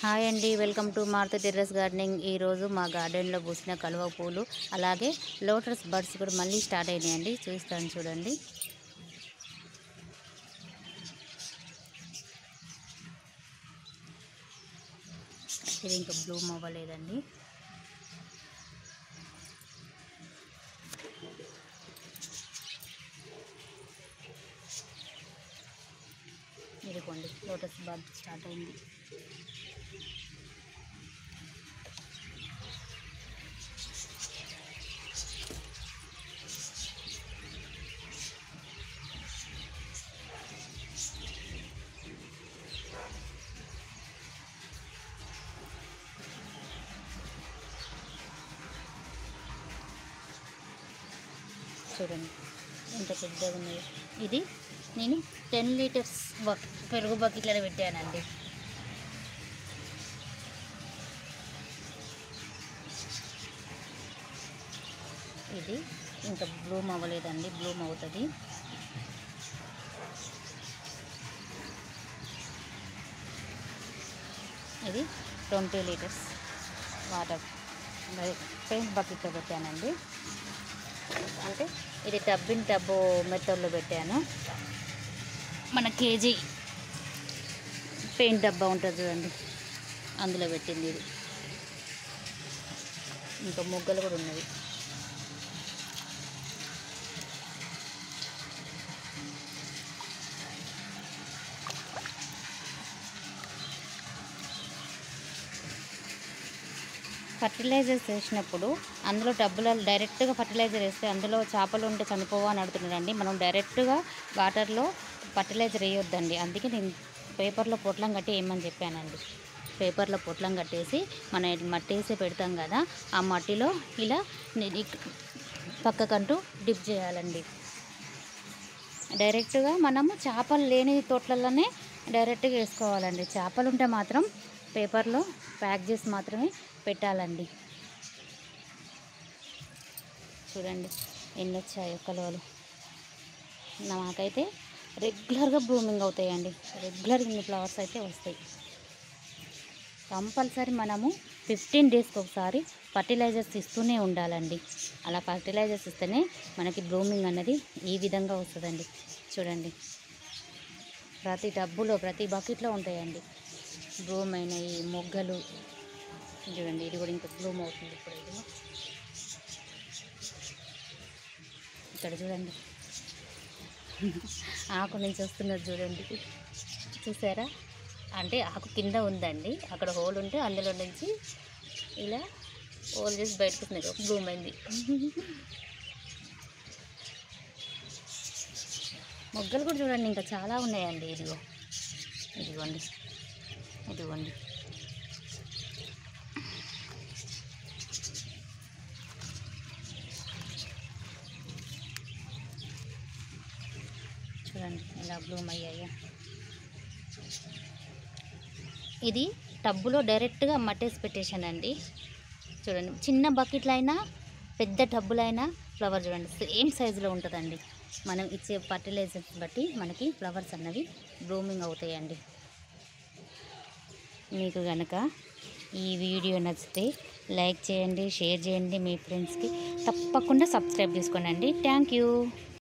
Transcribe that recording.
Hi అండి, welcome to Maruti terrace gardening. ఈరోజు మా గార్డెన్లో పూసిన కలువ పూలు అలాగే లోటస్ బర్డ్స్ కూడా మళ్ళీ స్టార్ట్ అయినాయండి. చూస్తాను చూడండి. ఇది ఇంకా బ్లూమ్ అవ్వలేదండి. ఇదిగోండి లోటస్ బర్డ్ స్టార్ట్ అయింది. చూడండి ఎంత పెద్దగా ఉన్నాయి. ఇది నేను 10 లీటర్స్ పెరుగు బకెట్లలో పెట్టానండి. ఇది ఇంకా బ్లూమ్ అవ్వలేదండి, బ్లూమ్ అవుతుంది. ఇది 20 లీటర్స్ వాటర్ పెయింట్ బకెట్లో పెట్టానండి. అంటే ఇది టబ్బు మెథడ్లో పెట్టాను. మన కేజీ పెయింట్ డబ్బా ఉంటుంది చూడండి, అందులో పెట్టింది. ఇది ఇంకా మొగ్గలు కూడా ఉన్నవి. ఫర్టిలైజర్స్ వేసినప్పుడు అందులో టబ్బులలో డైరెక్ట్గా ఫర్టిలైజర్ వేస్తే అందులో చేపలు ఉంటే చనిపోవా అని అడుగుతున్నారండి. మనం డైరెక్ట్గా వాటర్లో ఫర్టిలైజర్ వేయొద్దండి. అందుకే నేను పేపర్లో పొట్లం కట్టి వేయమని చెప్పానండి. పేపర్లో పొట్లం కట్టేసి మనం మట్టి వేసి పెడతాం కదా, ఆ మట్టిలో ఇలా పక్కకంటూ డిప్ చేయాలండి. డైరెక్ట్గా మనము చేపలు లేని తోటలలోనే డైరెక్ట్గా వేసుకోవాలండి. చేపలు ఉంటే మాత్రం పేపర్లో ప్యాక్ చేసి మాత్రమే పెట్టాలండి. చూడండి ఎన్ని వచ్చాయో కలువలు. నాకైతే రెగ్యులర్గా బ్లూమింగ్ అవుతాయండి. రెగ్యులర్గా ఇన్ని ఫ్లవర్స్ అయితే వస్తాయి. కంపల్సరీ మనము 15 డేస్కి ఒకసారి ఫర్టిలైజర్స్ ఇస్తూనే ఉండాలండి. అలా ఫర్టిలైజర్స్ ఇస్తేనే మనకి బ్లూమింగ్ అన్నది ఈ విధంగా వస్తుందండి. చూడండి ప్రతి టబ్బులో ప్రతి బకెట్లో ఉంటాయండి బ్లూమ్ అయినాయి మొగ్గలు. చూడండి ఇది కూడా ఇంకా బ్లూమ్ అవుతుంది. ఇప్పుడు ఇది ఇక్కడ చూడండి ఆకు నుంచి వస్తున్నది చూడండి, చూసారా? అంటే ఆకు కింద ఉందండి, అక్కడ హోల్ ఉంటే అందులో నుంచి ఇలా హోల్ చేసి బయటకు వస్తుంది, బ్లూమ్ అయింది. మొగ్గలు కూడా చూడండి ఇంకా చాలా ఉన్నాయండి. ఇదిగోండి ఇదిగోండి చూడండి ఎలా బ్లూమ్ అయ్యాయో. ఇది టబ్బులో డైరెక్ట్గా మట్టేసి పెట్టేశానండి. చూడండి చిన్న బకెట్లు అయినా పెద్ద టబ్బులైనా ఫ్లవర్ చూడండి సేమ్ సైజులో ఉంటుందండి. మనం ఇచ్చే ఫర్టిలైజర్స్ బట్టి మనకి ఫ్లవర్స్ అన్నవి బ్లూమింగ్ అవుతాయండి. మీకు కనుక ఈ వీడియో నచ్చితే లైక్ చేయండి, షేర్ చేయండి, మీ ఫ్రెండ్స్కి తప్పకుండా సబ్స్క్రైబ్ చేసుకోండి. Thank you.